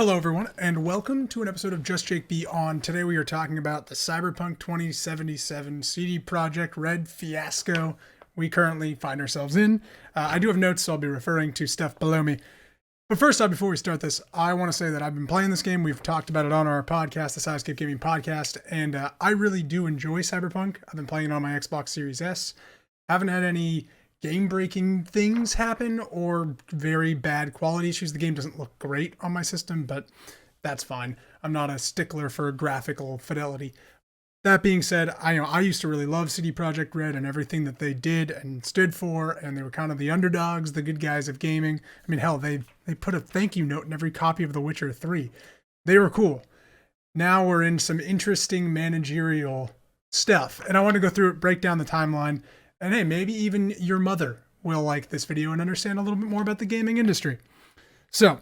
Hello everyone, and welcome to an episode of JustJakeB on. Today we are talking about the Cyberpunk 2077 CD Projekt Red fiasco we currently find ourselves in. I do have notes, so I'll be referring to stuff below me. But first off, before we start this, I want to say that I've been playing this game. We've talked about it on our podcast, the CyberPunk Gaming Podcast, and I really do enjoy Cyberpunk. I've been playing it on my Xbox Series S. Haven't had any game-breaking things happen or very bad quality issues. The game doesn't look great on my system, but that's fine. I'm not a stickler for graphical fidelity. That being said, I used to really love CD Projekt Red and everything that they did and stood for, and they were kind of the underdogs, the good guys of gaming. I mean, hell, they put a thank you note in every copy of The Witcher 3. They were cool. Now we're in some interesting managerial stuff, and I want to go through it, break down the timeline. And hey, maybe even your mother will like this video and understand a little bit more about the gaming industry. So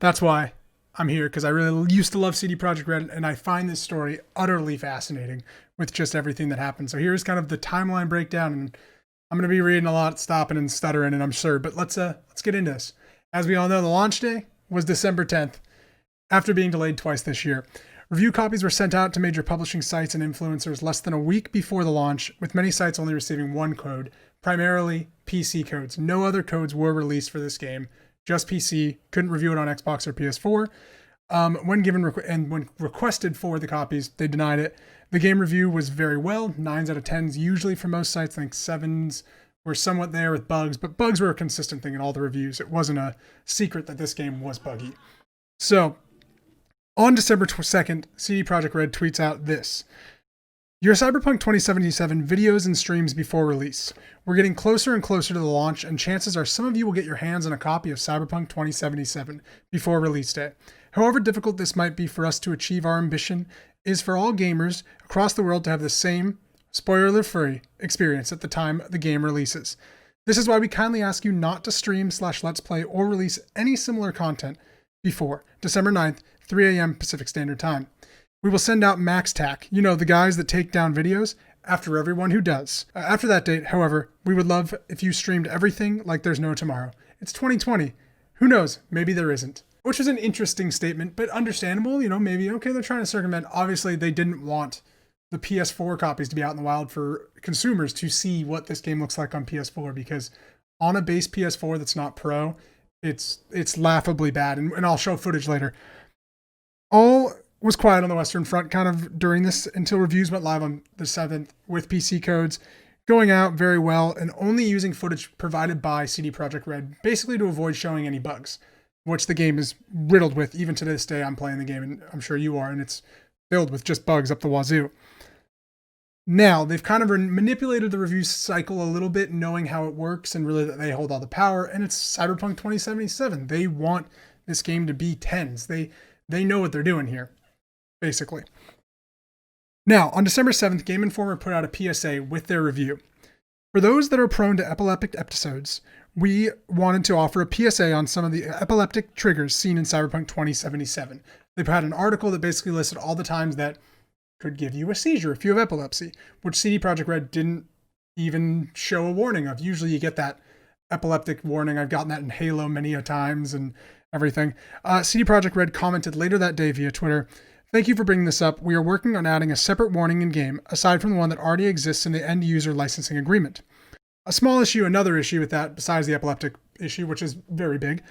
that's why I'm here, because I really used to love CD Projekt Red, and I find this story utterly fascinating with just everything that happened. So here's kind of the timeline breakdown, and I'm going to be reading a lot, stopping and stuttering, and I'm sure. But let's get into this. As we all know, the launch day was December 10th, after being delayed twice this year. Review copies were sent out to major publishing sites and influencers less than a week before the launch, with many sites only receiving one code, primarily PC codes. No other codes were released for this game, just PC. Couldn't review it on Xbox or PS4. When requested for the copies, they denied it. The game review was very well, 9s out of 10s usually for most sites. I think 7s were somewhat there with bugs, but bugs were a consistent thing in all the reviews. It wasn't a secret that this game was buggy. So, on December 2nd, CD Projekt Red tweets out this: "Your Cyberpunk 2077 videos and streams before release. We're getting closer and closer to the launch, and chances are some of you will get your hands on a copy of Cyberpunk 2077 before release day. However difficult this might be for us to achieve, our ambition is for all gamers across the world to have the same, spoiler-free experience at the time the game releases. This is why we kindly ask you not to stream/let's play or release any similar content before December 9th, 3 a.m. Pacific Standard Time. We will send out Max Tac, the guys that take down videos, after everyone who does. After that date, however, we would love if you streamed everything like there's no tomorrow. It's 2020. Who knows? Maybe there isn't." Which was an interesting statement, but understandable. Maybe, okay, they're trying to circumvent. Obviously, they didn't want the PS4 copies to be out in the wild for consumers to see what this game looks like on PS4, because on a base PS4 that's not Pro, it's laughably bad, and I'll show footage later. All was quiet on the Western Front kind of during this until reviews went live on the 7th with PC codes going out very well and only using footage provided by CD Projekt Red, basically to avoid showing any bugs, which the game is riddled with. Even to this day, I'm playing the game, and I'm sure you are, and it's filled with just bugs up the wazoo. Now, they've kind of manipulated the review cycle a little bit, knowing how it works, and really that they hold all the power, and it's Cyberpunk 2077. They want this game to be 10s. They know what they're doing here, basically. Now, on December 7th, Game Informer put out a PSA with their review. "For those that are prone to epileptic episodes, we wanted to offer a PSA on some of the epileptic triggers seen in Cyberpunk 2077. They've had an article that basically listed all the times that could give you a seizure if you have epilepsy, which CD Projekt Red didn't even show a warning of. Usually you get that epileptic warning. I've gotten that in Halo many a times and everything. CD Projekt Red commented later that day via Twitter, "Thank you for bringing this up. We are working on adding a separate warning in-game, aside from the one that already exists in the end-user licensing agreement." A small issue, another issue with that, besides the epileptic issue, which is very big,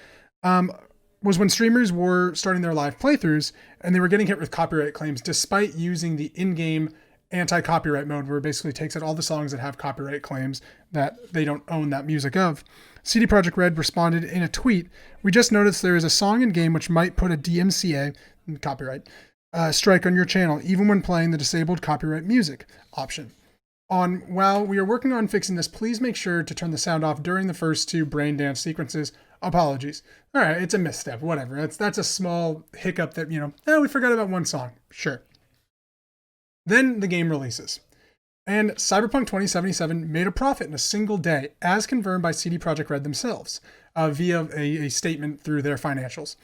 was when streamers were starting their live playthroughs and they were getting hit with copyright claims despite using the in-game anti-copyright mode, where it basically takes out all the songs that have copyright claims that they don't own that music of. CD Projekt Red responded in a tweet, "We just noticed there is a song in-game which might put a DMCA, copyright, strike on your channel, even when playing the disabled copyright music option. While we are working on fixing this, please make sure to turn the sound off during the first 2 brain dance sequences. Apologies." All right, it's a misstep, whatever. That's a small hiccup that, we forgot about one song. Sure. Then the game releases. And Cyberpunk 2077 made a profit in a single day, as confirmed by CD Projekt Red themselves, via a statement through their financials.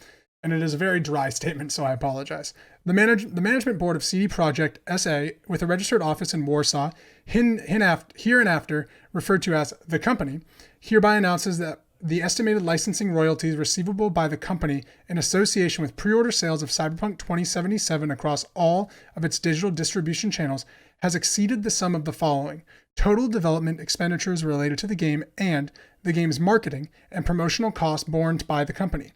And it is a very dry statement, so I apologize. The management board of CD Projekt SA, with a registered office in Warsaw, hereinafter referred to as the company, hereby announces that the estimated licensing royalties receivable by the company in association with pre-order sales of Cyberpunk 2077 across all of its digital distribution channels has exceeded the sum of the following: total development expenditures related to the game and the game's marketing and promotional costs borne by the company,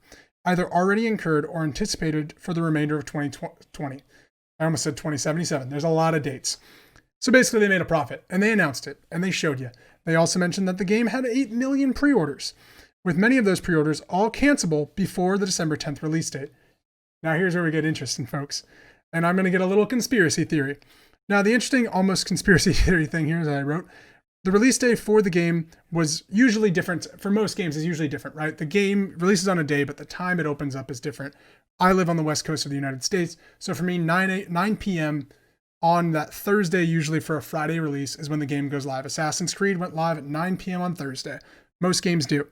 either already incurred or anticipated for the remainder of 2020. I almost said 2077. There's a lot of dates. So basically they made a profit, and they announced it, and they showed you. They also mentioned that the game had 8 million pre-orders, with many of those pre-orders all cancelable before the December 10th release date. Now here's where we get interesting, folks. And I'm going to get a little conspiracy theory. Now the interesting, almost conspiracy theory thing here is that I wrote, the release day for the game was usually different. For most games, is usually different, right? The game releases on a day, but the time it opens up is different. I live on the west coast of the United States, so for me, 9 p.m. on that Thursday, usually for a Friday release, is when the game goes live. Assassin's Creed went live at 9 p.m. on Thursday. Most games do.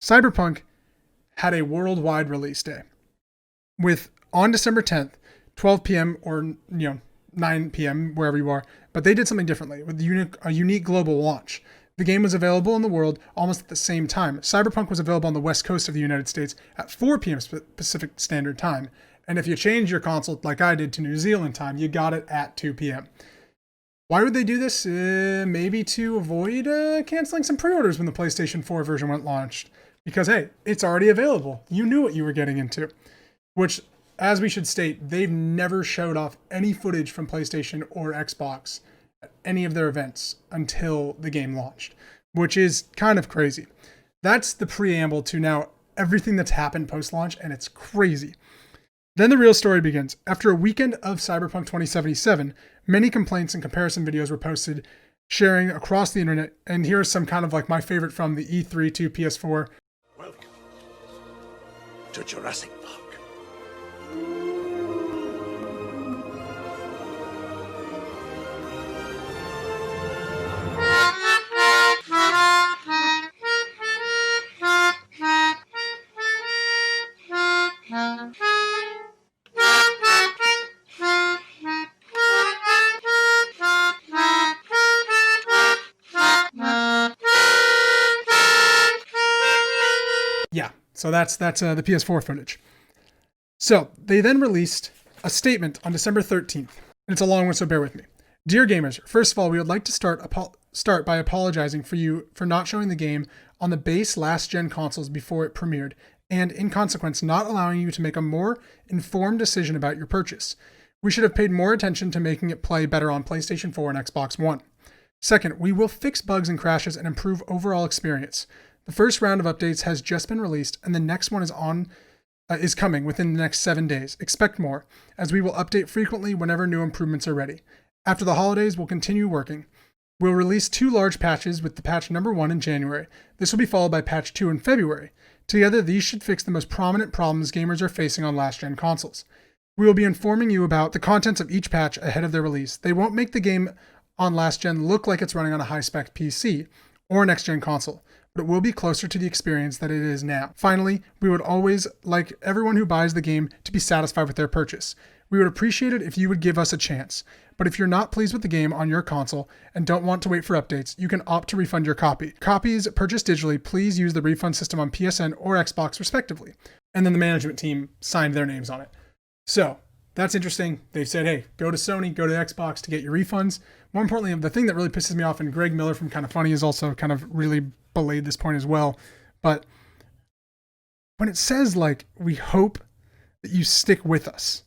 Cyberpunk had a worldwide release day with on December 10th, 12 p.m. or 9 p.m. wherever you are, but they did something differently with a unique global launch. The game was available in the world almost at the same time. Cyberpunk was available on the west coast of the United States at 4 p.m. Pacific Standard Time. And if you change your console, like I did, to New Zealand time, you got it at 2 p.m. Why would they do this? Maybe to avoid canceling some pre-orders when the PlayStation 4 version went launched. Because, hey, it's already available. You knew what you were getting into. Which, as we should state, they've never showed off any footage from PlayStation or Xbox at any of their events until the game launched, which is kind of crazy. That's the preamble to now everything that's happened post-launch, and it's crazy. Then the real story begins. After a weekend of Cyberpunk 2077, many complaints and comparison videos were posted, sharing across the internet, and here's some kind of like my favorite from the E3 to PS4. Welcome to Jurassic Park. Yeah, so that's the PS4 footage. So they then released a statement on December 13th, and it's a long one, so bear with me. Dear gamers, first of all, we would like to start by apologizing for you for not showing the game on the base last-gen consoles before it premiered, and in consequence, not allowing you to make a more informed decision about your purchase. We should have paid more attention to making it play better on PlayStation 4 and Xbox One. Second, we will fix bugs and crashes and improve overall experience. The first round of updates has just been released, and the next one is coming within the next 7 days. Expect more, as we will update frequently whenever new improvements are ready. After the holidays, we'll continue working. We'll release 2 large patches with the patch number 1 in January. This will be followed by patch 2 in February. Together, these should fix the most prominent problems gamers are facing on last-gen consoles. We will be informing you about the contents of each patch ahead of their release. They won't make the game on last-gen look like it's running on a high-spec PC or next-gen console, but it will be closer to the experience that it is now. Finally, we would always like everyone who buys the game to be satisfied with their purchase. We would appreciate it if you would give us a chance, but if you're not pleased with the game on your console and don't want to wait for updates, you can opt to refund your copy. Copies purchased digitally, please use the refund system on PSN or Xbox respectively. And then the management team signed their names on it. So that's interesting. They've said, hey, go to Sony, go to Xbox to get your refunds. More importantly, the thing that really pisses me off, and Greg Miller from Kind of Funny is also kind of really belayed this point as well, but when it says like, we hope that you stick with us,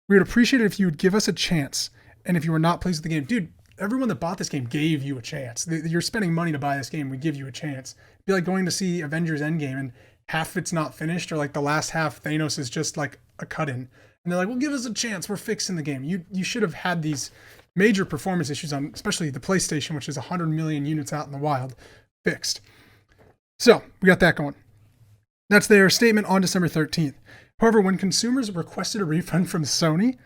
we would appreciate it if you would give us a chance. And if you were not pleased with the game, dude, everyone that bought this game gave you a chance. You're spending money to buy this game. We give you a chance. It'd be like going to see Avengers Endgame and half it's not finished, or like the last half Thanos is just like a cut-in. And they're like, well, give us a chance. We're fixing the game. You should have had these major performance issues on, especially the PlayStation, which is 100 million units out in the wild, fixed. So we got that going. That's their statement on December 13th. However, when consumers requested a refund from Sony,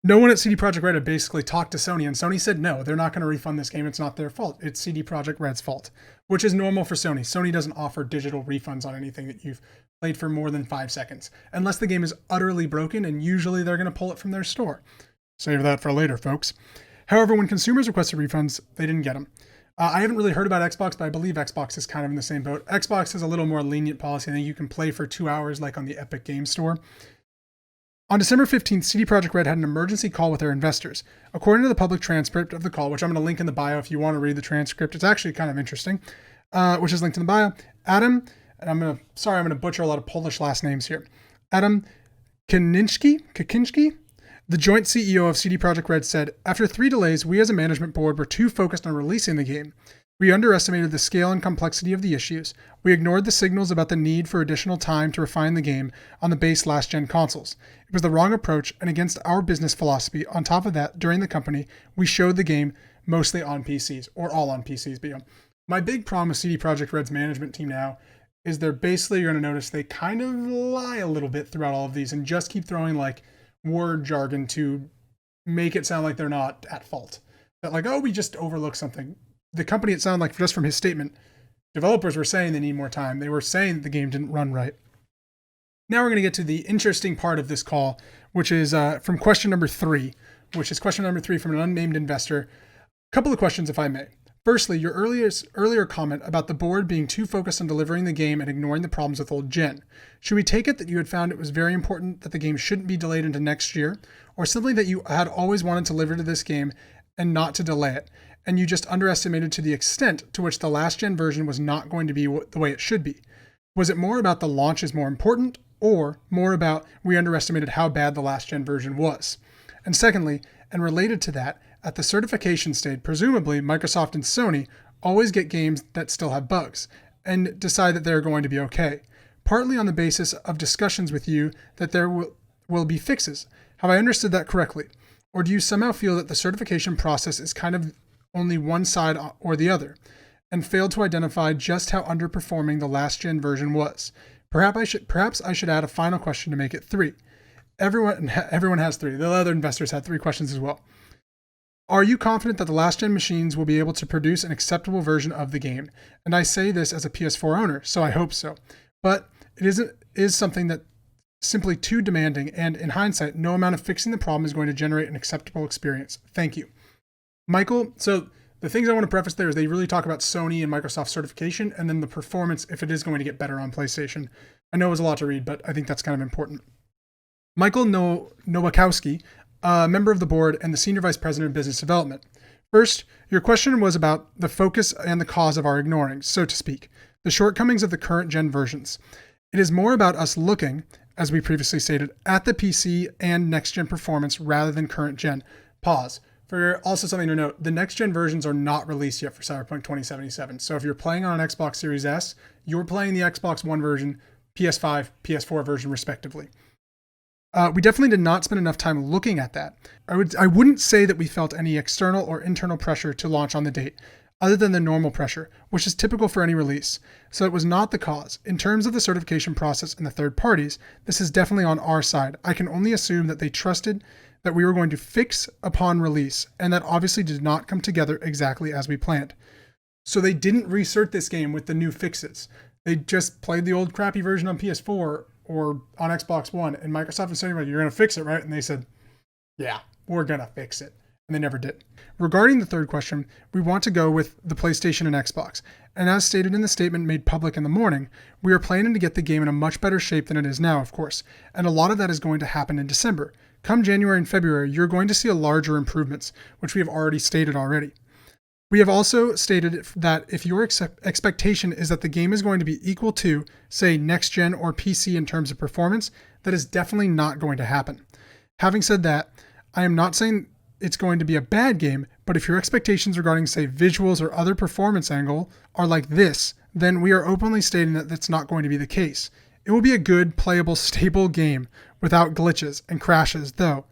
no one at CD Projekt Red had basically talked to Sony, and Sony said, no, they're not going to refund this game. It's not their fault. It's CD Projekt Red's fault, which is normal for Sony. Sony doesn't offer digital refunds on anything that you've played for more than 5 seconds, unless the game is utterly broken, and usually they're going to pull it from their store. Save that for later, folks. However, when consumers requested refunds, they didn't get them. I haven't really heard about Xbox, but I believe Xbox is kind of in the same boat. Xbox has a little more lenient policy. I think you can play for 2 hours like on the Epic Game Store. On December 15th, CD Projekt Red had an emergency call with their investors. According to the public transcript of the call, which I'm going to link in the bio if you want to read the transcript, it's actually kind of interesting, which is linked in the bio. Adam, and I'm going to butcher a lot of Polish last names here. Adam Kaczynski, the joint CEO of CD Projekt Red, said, "After 3 delays, we as a management board were too focused on releasing the game. We underestimated the scale and complexity of the issues. We ignored the signals about the need for additional time to refine the game on the base last-gen consoles. It was the wrong approach and against our business philosophy. On top of that, during the company, we showed the game mostly on PCs, or all on PCs. But my big problem with CD Projekt Red's management team now is they're basically, you're going to notice they kind of lie a little bit throughout all of these and just keep throwing like word jargon to make it sound like they're not at fault. That like, oh, we just overlooked something. The company, it sounded like, just from his statement, developers were saying they need more time. They were saying that the game didn't run right. Now we're going to get to the interesting part of this call, which is from question number 3, which is question number 3 from an unnamed investor. A couple of questions, if I may. Firstly, your earlier comment about the board being too focused on delivering the game and ignoring the problems with old gen. Should we take it that you had found it was very important that the game shouldn't be delayed into next year, or simply that you had always wanted to deliver to this game and not to delay it, and you just underestimated to the extent to which the last-gen version was not going to be the way it should be? Was it more about the launch is more important, or more about we underestimated how bad the last-gen version was? And secondly, and related to that, at the certification stage, presumably Microsoft and Sony always get games that still have bugs and decide that they're going to be okay, partly on the basis of discussions with you that there will be fixes. Have I understood that correctly? Or do you somehow feel that the certification process is kind of only one side or the other, and failed to identify just how underperforming the last-gen version was? Perhaps I should add a final question to make it 3. Everyone has 3. The other investors had 3 questions as well. Are you confident that the last-gen machines will be able to produce an acceptable version of the game? And I say this as a PS4 owner, so I hope so. But it is something that simply too demanding, and in hindsight, no amount of fixing the problem is going to generate an acceptable experience. Thank you." Michael, so the things I want to preface there is they really talk about Sony and Microsoft certification, and then the performance, if it is going to get better on PlayStation. I know it was a lot to read, but I think that's kind of important. Michael Nowakowski, a member of the board and the Senior Vice President of Business Development. First, your question was about the focus and the cause of our ignoring, so to speak, the shortcomings of the current gen versions. It is more about us looking, as we previously stated, at the PC and next gen performance rather than current gen. Pause. For also something to note, the next gen versions are not released yet for Cyberpunk 2077. So if you're playing on an Xbox Series S, you're playing the Xbox One version, PS5, PS4 version respectively. We definitely did not spend enough time looking at that. I wouldn't say that we felt any external or internal pressure to launch on the date, other than the normal pressure, which is typical for any release. So it was not the cause. In terms of the certification process and the third parties, this is definitely on our side. I can only assume that they trusted that we were going to fix upon release, and that obviously did not come together exactly as we planned. So they didn't recert this game with the new fixes. They just played the old crappy version on PS4 or on Xbox One, and Microsoft and Sony were like, "You're going to fix it, right?" And they said, "Yeah, we're going to fix it." And they never did. Regarding the third question, we want to go with the PlayStation and Xbox. And as stated in the statement made public in the morning, we are planning to get the game in a much better shape than it is now, of course. And a lot of that is going to happen in December. Come January and February, you're going to see a larger improvements, which we have already stated already. We have also stated that if your expectation is that the game is going to be equal to, say, next gen or PC in terms of performance, that is definitely not going to happen. Having said that, I am not saying it's going to be a bad game, but if your expectations regarding, say, visuals or other performance angle are like this, then we are openly stating that that's not going to be the case. It will be a good, playable, stable game without glitches and crashes, though.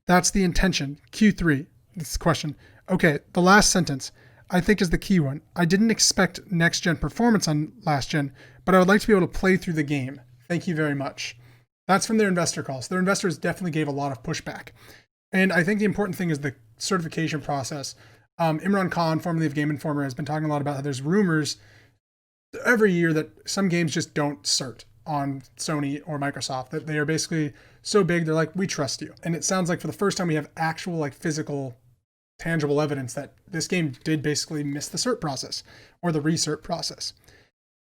That's the intention. Q3. This question. Okay, the last sentence, I think, is the key one. I didn't expect next-gen performance on last-gen, but I would like to be able to play through the game. Thank you very much. That's from their investor calls. Their investors definitely gave a lot of pushback. And I think the important thing is the certification process. Imran Khan, formerly of Game Informer, has been talking a lot about how there's rumors every year that some games just don't cert on Sony or Microsoft, that they are basically so big, they're like, "We trust you." And it sounds like for the first time we have actual like physical tangible evidence that this game did basically miss the cert process or the recert process.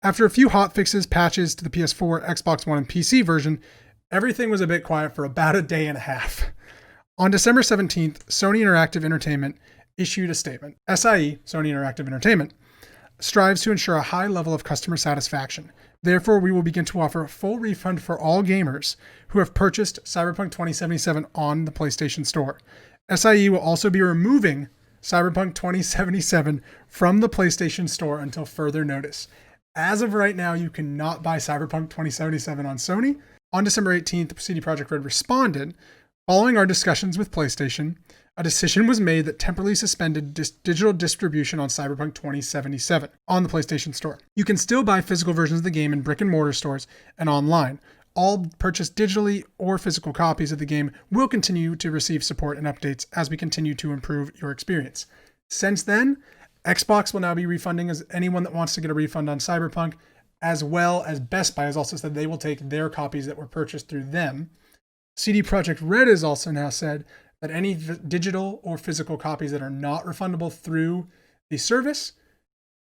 After a few hotfixes, patches to the PS4, Xbox One, and PC version, everything was a bit quiet for about a day and a half. On December 17th, Sony Interactive Entertainment issued a statement. SIE, Sony Interactive Entertainment, strives to ensure a high level of customer satisfaction. Therefore, we will begin to offer a full refund for all gamers who have purchased Cyberpunk 2077 on the PlayStation Store. SIE will also be removing Cyberpunk 2077 from the PlayStation Store until further notice. As of right now, you cannot buy Cyberpunk 2077 on Sony. On December 18th, CD Projekt Red responded. Following our discussions with PlayStation, a decision was made that temporarily suspended digital distribution on Cyberpunk 2077 on the PlayStation Store. You can still buy physical versions of the game in brick and mortar stores and online. All purchased digitally or physical copies of the game will continue to receive support and updates as we continue to improve your experience. Since then, Xbox will now be refunding as anyone that wants to get a refund on Cyberpunk, as well as Best Buy has also said they will take their copies that were purchased through them. CD Projekt Red has also now said that any digital or physical copies that are not refundable through the service,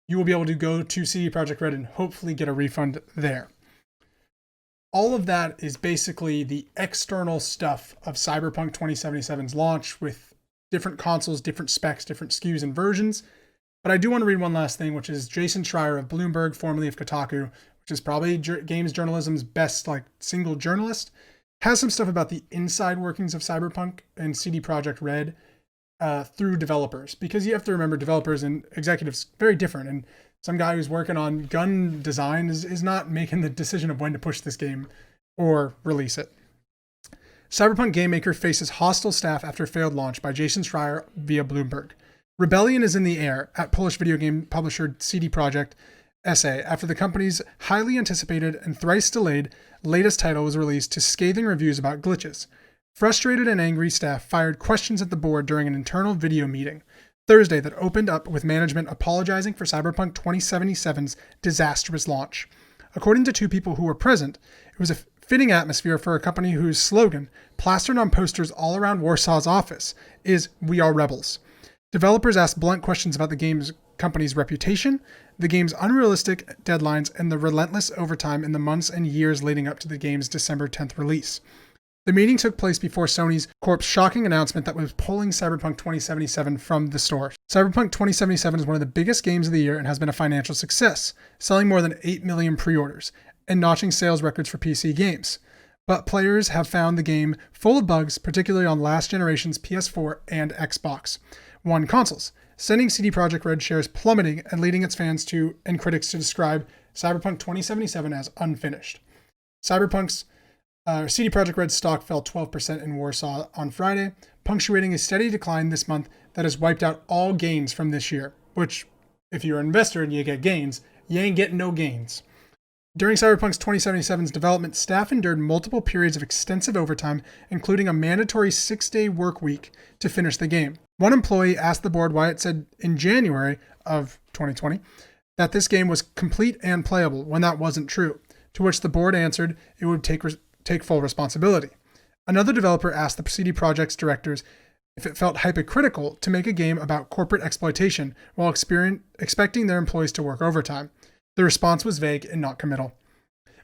you will be able to go to CD Projekt Red and hopefully get a refund there. All of that is basically the external stuff of Cyberpunk 2077's launch with different consoles, different specs, different SKUs and versions. But I do want to read one last thing, which is Jason Schreier of Bloomberg, formerly of Kotaku, which is probably games journalism's best single journalist, has some stuff about the inside workings of Cyberpunk and CD Projekt Red through developers. Because you have to remember, developers and executives very different. And some guy who's working on gun design is not making the decision of when to push this game or release it. Cyberpunk game maker faces hostile staff after failed launch by Jason Schreier via Bloomberg. Rebellion is in the air at Polish video game publisher CD Projekt SA after the company's highly anticipated and thrice delayed latest title was released to scathing reviews about glitches. Frustrated and angry staff fired questions at the board during an internal video meeting Thursday that opened up with management apologizing for Cyberpunk 2077's disastrous launch. According to two people who were present, it was a fitting atmosphere for a company whose slogan, plastered on posters all around Warsaw's office, is "We are rebels." Developers asked blunt questions about the game's company's reputation, the game's unrealistic deadlines, and the relentless overtime in the months and years leading up to the game's December 10th release. The meeting took place before Sony's Corp's shocking announcement that was pulling Cyberpunk 2077 from the store. Cyberpunk 2077 is one of the biggest games of the year and has been a financial success, selling more than 8 million pre-orders and notching sales records for PC games. But players have found the game full of bugs, particularly on last generation's PS4 and Xbox One consoles, sending CD Projekt Red shares plummeting and leading its fans and critics to describe Cyberpunk 2077 as unfinished. Cyberpunk's CD Projekt Red stock fell 12% in Warsaw on Friday, punctuating a steady decline this month that has wiped out all gains from this year, which, if you're an investor and you get gains, you ain't getting no gains. During Cyberpunk's 2077's development, staff endured multiple periods of extensive overtime, including a mandatory 6-day work week to finish the game. One employee asked the board why it said in January of 2020 that this game was complete and playable when that wasn't true, to which the board answered it would take full responsibility. Another developer asked the CD Projekt's directors if it felt hypocritical to make a game about corporate exploitation while expecting their employees to work overtime. The response was vague and not committal.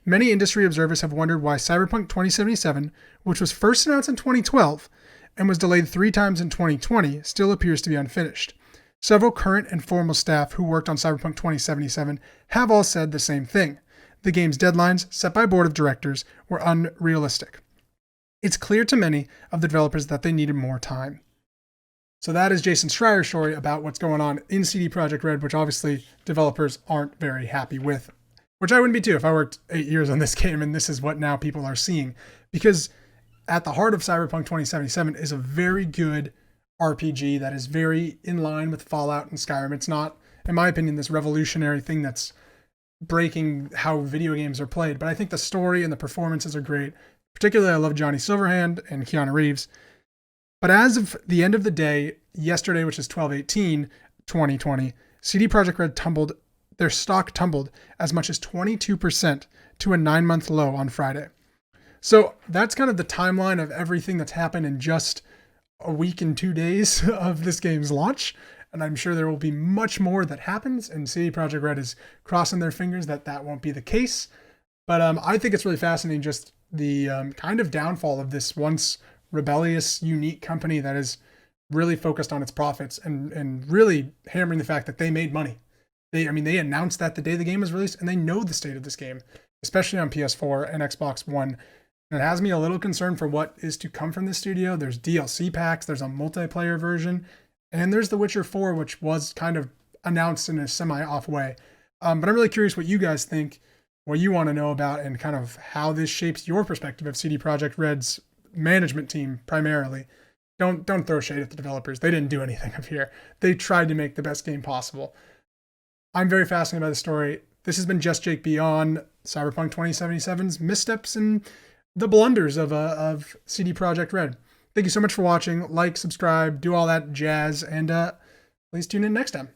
Many industry observers have wondered why Cyberpunk 2077, which was first announced in 2012 and was delayed 3 times in 2020, still appears to be unfinished. Several current and former staff who worked on Cyberpunk 2077 have all said the same thing. The game's deadlines, set by board of directors, were unrealistic. It's clear to many of the developers that they needed more time. So that is Jason Schreier's story about what's going on in CD Projekt Red, which obviously developers aren't very happy with. Which I wouldn't be too if I worked 8 years on this game and this is what now people are seeing. Because at the heart of Cyberpunk 2077 is a very good RPG that is very in line with Fallout and Skyrim. It's not, in my opinion, this revolutionary thing that's breaking how video games are played. But I think the story and the performances are great. Particularly, I love Johnny Silverhand and Keanu Reeves. But as of the end of the day, yesterday, which is 12/18/2020, CD Projekt Red their stock tumbled as much as 22% to a 9-month low on Friday. So that's kind of the timeline of everything that's happened in just a week and 2 days of this game's launch, and I'm sure there will be much more that happens, and CD Projekt Red is crossing their fingers that that won't be the case. But I think it's really fascinating, just the kind of downfall of this once rebellious, unique company that is really focused on its profits and really hammering the fact that they made money. They announced that the day the game was released, and they know the state of this game, especially on PS4 and Xbox One. And it has me a little concerned for what is to come from this studio. There's DLC packs, there's a multiplayer version, and there's The Witcher 4, which was kind of announced in a semi-off way. But I'm really curious what you guys think, what you want to know about, and kind of how this shapes your perspective of CD Projekt Red's management team primarily. Don't throw shade at the developers. They didn't do anything up here. They tried to make the best game possible. I'm very fascinated by the story. This has been JustJakeB on Cyberpunk 2077's missteps and the blunders of CD Projekt Red. Thank you so much for watching. Like, subscribe, do all that jazz, and please tune in next time.